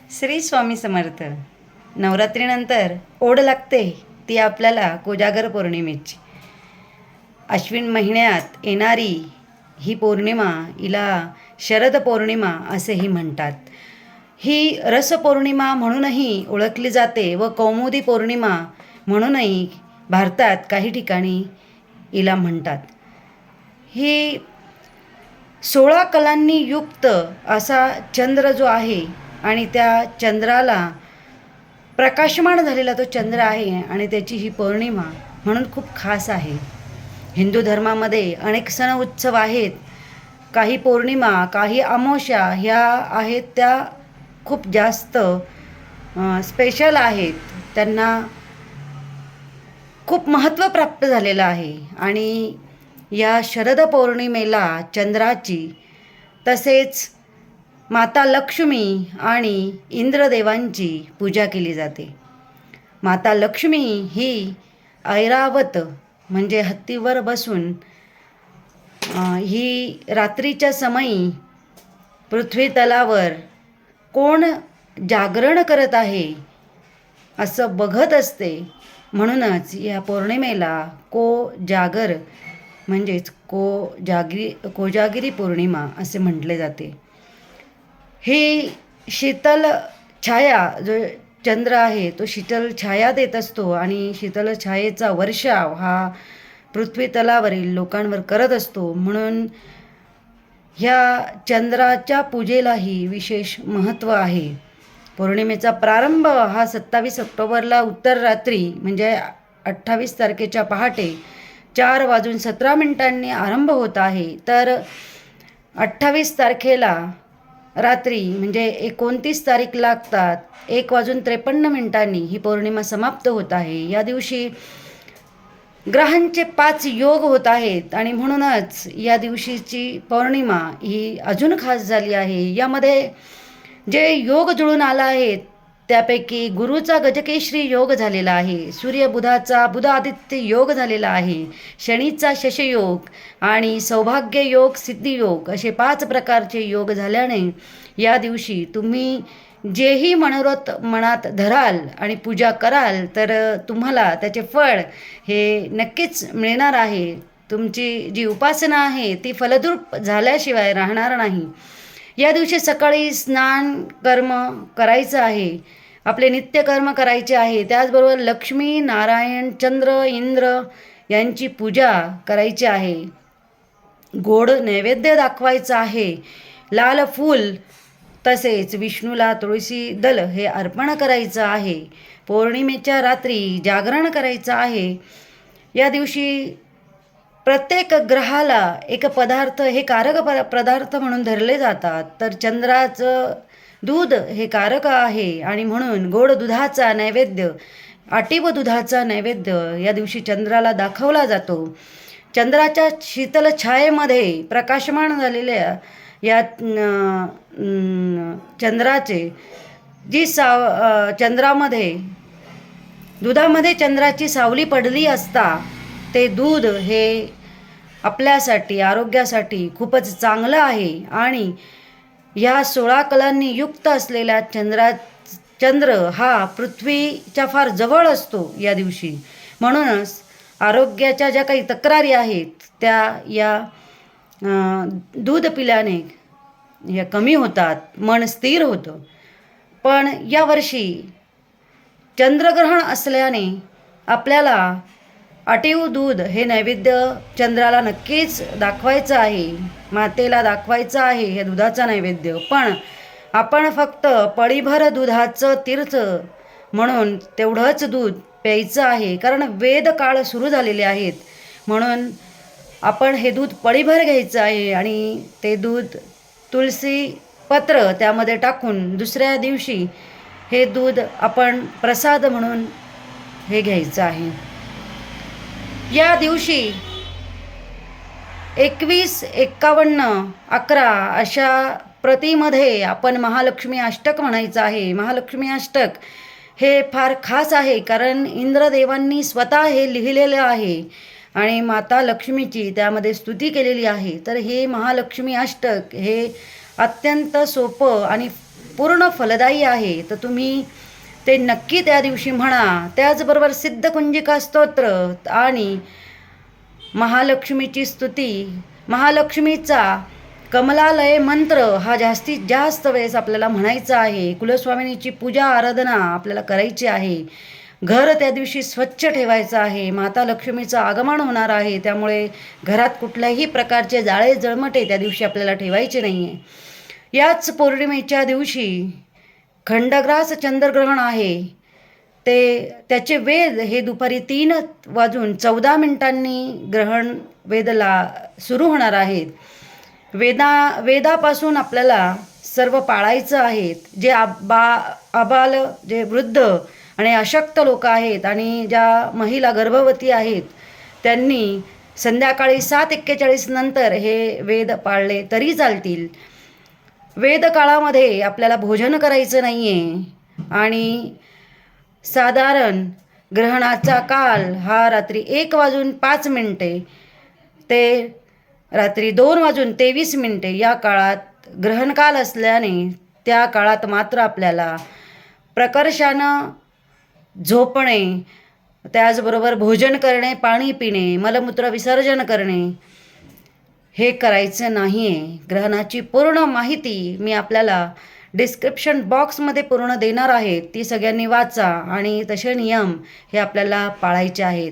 श्री स्वामी समर्थ. नवरात्रीनंतर ओढ लागते ती आपल्याला कोजागर पौर्णिमेची. अश्विन महिन्यात येणारी ही पौर्णिमा हिला शरद पौर्णिमा असेही म्हणतात. ही रसपौर्णिमा म्हणूनही ओळखली जाते व कौमुदी पौर्णिमा म्हणूनही भारतात काही ठिकाणी हिला म्हणतात. ही 16 कलांनी युक्त असा चंद्र जो आहे आणि त्या चंद्राला प्रकाशमान झालेला तो चंद्र आहे आणि त्याची ही पौर्णिमा म्हणून खूप खास आहे. हिंदू धर्मामध्ये अनेक सण उत्सव आहेत. काही पौर्णिमा, काही अमावस्या ह्या आहेत त्या खूप जास्त स्पेशल आहेत. त्यांना खूप महत्त्व प्राप्त झालेलं आहे. आणि या शरद पौर्णिमेला चंद्राची तसेच माता लक्ष्मी आणि इंद्रदेवांची पूजा केली जाते. माता लक्ष्मी ही ऐरावत म्हणजे हत्तीवर बसून ही रात्रीच्या समयी पृथ्वी तलावर कोण जागरण करत आहे असं बघत असते. म्हणूनच या पौर्णिमेला जागर म्हणजेच कोजागिरी पौर्णिमा असे म्हटले जाते. ही शीतल छाया जो चंद्र आहे तो शीतल छाया देत असतो आणि शीतल छायेचा वर्षाव हा पृथ्वी तलावरील लोकांवर करत असतो. म्हणून ह्या चंद्राच्या पूजेलाही विशेष महत्त्व आहे. पौर्णिमेचा प्रारंभ हा 27 ऑक्टोबरला उत्तर रात्री म्हणजे 28 तारखेच्या पहाटे 4:17 आरंभ होत आहे. तर 28 तारखेला रात्री म्हणजे 29 तारीख लागतात 1:53 ही पौर्णिमा समाप्त होत आहे. या दिवशी ग्रहांचे 5 योग होत आहेत आणि म्हणूनच या दिवशीची पौर्णिमा ही अजून खास झाली आहे. यामध्ये जे योग जुळून आला आहे त्यापैकी गुरुचा गजकेश्री योग झालेला आहे, सूर्यबुधाचा बुधादित्य योग झालेला आहे, शनीचा शशयोग आणि सौभाग्य योग सिद्धियोग असे 5 प्रकारचे योग झाल्याने या दिवशी तुम्ही जेही मनोरथ मनात धराल आणि पूजा कराल तर तुम्हाला त्याचे फळ हे नक्कीच मिळणार आहे. तुमची जी उपासना आहे ती फलद्रूप झाल्याशिवाय राहणार नाही. या दिवशी सकाळी स्नान कर्म करायचं आहे, आपले नित्यकर्म करायचे आहे. त्याचबरोबर लक्ष्मी, नारायण, चंद्र, इंद्र यांची पूजा करायची आहे. गोड नैवेद्य दाखवायचं आहे. लाल फूल तसेच विष्णूला तुळशी दल हे अर्पण करायचं आहे. पौर्णिमेच्या रात्री जागरण करायचं आहे. या दिवशी प्रत्येक ग्रहाला एक पदार्थ हे कारक पदार्थ म्हणून धरले जातात. तर चंद्राचं दूध हे कारक आहे आणि म्हणून गोड दुधाचा नैवेद्य, आटीव दुधाचा नैवेद्य या दिवशी चंद्राला दाखवला जातो. चंद्राच्या शीतल छायेमध्ये प्रकाशमान झालेल्या या चंद्राचे चंद्रामध्ये दुधामध्ये चंद्राची सावली पडली असता ते दूध हे आपल्यासाठी आरोग्यासाठी खूपच चांगलं आहे. आणि ह्या 16 कलांनी युक्त असलेला चंद्र हा पृथ्वीच्या फार जवळ असतो या दिवशी. म्हणूनच आरोग्याच्या ज्या काही तक्रारी आहेत त्या या दूध पिल्याने या कमी होतात, मन स्थिर होतं. पण यावर्षी चंद्रग्रहण असल्याने आपल्याला आटीव दूध हे नैवेद्य चंद्राला नक्कीच दाखवायचं आहे, मातेला दाखवायचं आहे हे दुधाचा नैवेद्य. पण आपण फक्त पळीभर दुधाचं तीर्थ म्हणून तेवढंच दूध प्यायचं आहे, कारण वेद काळ सुरू झालेले आहेत. म्हणून आपण हे दूध पळीभर घ्यायचं आहे आणि ते दूध तुळशी पत्र त्यामध्ये टाकून दुसऱ्या दिवशी हे दूध आपण प्रसाद म्हणून हे घ्यायचं आहे. या दिवशी 21, 51, 11 अशा प्रतीमध्ये आपण महालक्ष्मी अष्टक म्हणायचं आहे. महालक्ष्मी अष्टक हे फार खास आहे कारण इंद्रदेवांनी स्वतः हे लिहिलेलं आहे आणि माता लक्ष्मीची त्यामध्ये स्तुती केलेली आहे. तर हे महालक्ष्मी अष्टक हे अत्यंत सोपं आणि पूर्ण फलदायी आहे, तर तुम्ही ते नक्की त्या दिवशी म्हणा. त्याचबरोबर सिद्धकुंजिका स्तोत्र आणि महालक्ष्मीची स्तुती, महालक्ष्मीचा कमलालय मंत्र हा जास्तीत जास्त वेळेस आपल्याला म्हणायचा आहे. कुलस्वामिनीची पूजा आराधना आपल्याला करायची आहे. घर त्या दिवशी स्वच्छ ठेवायचं आहे. माता लक्ष्मीचं आगमन होणार आहे, त्यामुळे घरात कुठल्याही प्रकारचे जाळे जळमटे त्या दिवशी आपल्याला ठेवायचे नाही आहे. याच पौर्णिमेच्या दिवशी खंडग्रास चंद्रग्रहण आहे. त्याचे वेद हे दुपारी 3:14 ग्रहण वेदला सुरू होणार आहेत. वेदापासून आपल्याला सर्व पाळायचं आहेत. जे आबाल, जे वृद्ध आणि अशक्त लोक आहेत आणि ज्या महिला गर्भवती आहेत, त्यांनी संध्याकाळी 7:41 नंतर हे वेद पाळले तरी चालतील. वेदकाळामध्ये आपल्याला भोजन करायचं नाही आहे आणि साधारण ग्रहणाचा काल हा रात्री 1:05 ते रात्री 2:23 या काळात ग्रहणकाल असल्याने त्या काळात मात्र आपल्याला प्रकर्षानं झोपणे, त्याचबरोबर भोजन करणे, पाणी पिणे, मलमूत्र विसर्जन करणे हे करायचं नाही आहे. ग्रहणाची पूर्ण माहिती मी आपल्याला डिस्क्रिप्शन बॉक्समध्ये पूर्ण देणार आहे. ती सगळ्यांनी वाचा आणि तसे नियम हे आपल्याला पाळायचे आहेत.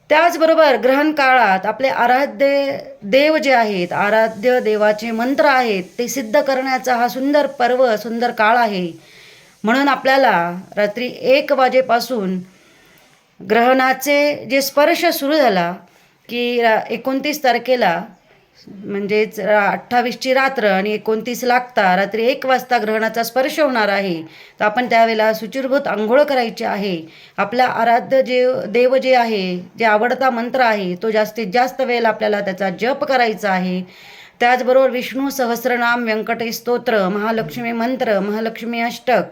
त्याचबरोबर ग्रहण काळात आपले आराध्य देव जे आहेत, आराध्य देवाचे मंत्र आहेत, ते सिद्ध करण्याचा हा सुंदर पर्व, सुंदर काळ आहे. म्हणून आपल्याला रात्री 1 वाजेपासून ग्रहणाचे जे स्पर्श सुरू झाला की 29 तारखेला म्हणजेच 28ची रात्र आणि 29 लागता रात्री 1 वाजता ग्रहणाचा स्पर्श होणार आहे. तर आपण त्यावेळेला शुचिर्भूत आंघोळ करायची आहे. आपला आराध्य देव जे आहे, जे आवडता मंत्र आहे, तो जास्तीत जास्त वेळेला आपल्याला त्याचा जप करायचा आहे. त्याचबरोबर विष्णू सहस्रनाम, व्यंकटेश स्तोत्र, महालक्ष्मी मंत्र, महालक्ष्मी अष्टक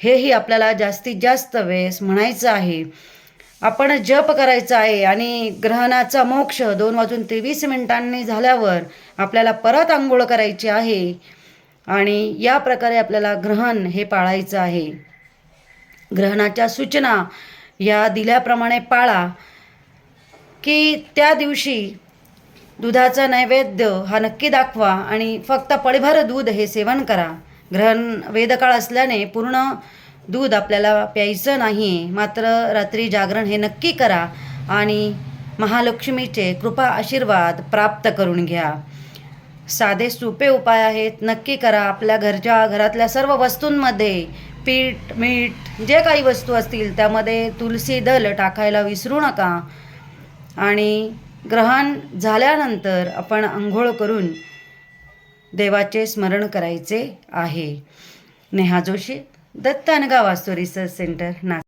हेही आपल्याला जास्तीत जास्त वेळेस म्हणायचं आहे. आपण जप करायचा आहे आणि ग्रहणाचा मोक्ष 2:23 झाल्यावर आपल्याला परत आंघोळ करायची आहे आणि या प्रकारे आपल्याला ग्रहण हे पाळायचं आहे. ग्रहणाच्या सूचना या दिल्याप्रमाणे पाळा की त्या दिवशी दुधाचा नैवेद्य हा नक्की दाखवा आणि फक्त पळीभर दूध हे सेवन करा. ग्रहण वेदकाळ असल्याने पूर्ण दूध आपल्याला प्यायचं नाही. मात्र रात्री जागरण हे नक्की करा आणि महालक्ष्मीचे कृपा आशीर्वाद प्राप्त करून घ्या. साधे सोपे उपाय आहेत, नक्की करा. आपल्या घरातल्या सर्व वस्तूंमध्ये पीठ, मीठ जे काही वस्तू असतील त्यामध्ये तुलसी दल टाकायला विसरू नका. आणि ग्रहण झाल्यानंतर आपण आंघोळ करून देवाचे स्मरण करायचे आहे. नेहा जोशी, दत्त अनगा वास्तू रिसर्च सेंटर, नाशिक.